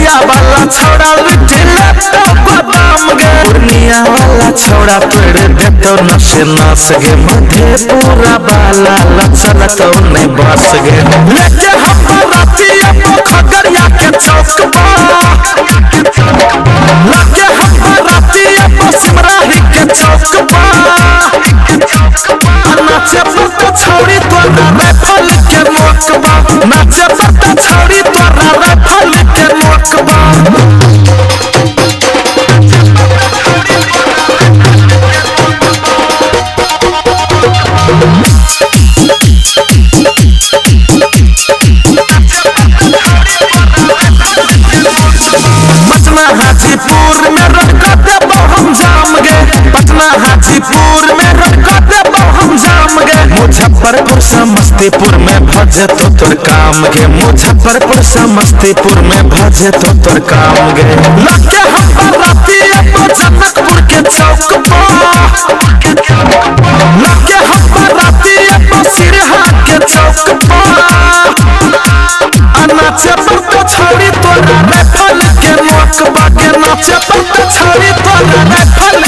बलिया वाला छोड़ा लिटिले तो बादाम गे पूर्णिया वाला छोड़ा पेड़ दे तो नस नस गे मधेपुरा वाला लचल तो नहीं बस गे लेके हम रातिया खगड़िया के चौक लेके हम रातिया सिमराही के चौक नाचे पत्ता छौड़ी तोरा राइफल के मोकबा नाचे पत्ता छौड़ी तोरा राइफल के मोकबा पटना हाजीपुर में रखा देबो हम जाम गे पटना हाजीपुर में रखा देबो हम जाम गे मुजफ्फरपुर समस्तीपुर में भजे तो तोर काम गे मुजफ्फरपुर समस्तीपुर में भजे तो तोर काम गे लगे हम रातिया जनकपुर के चौक लगे हम रातिया सिरहा के चौक नाचे पत्ता छौड़ी तोरा राइफल के मोकबा के नाचे पत्ता छौड़ी तोरा राइफल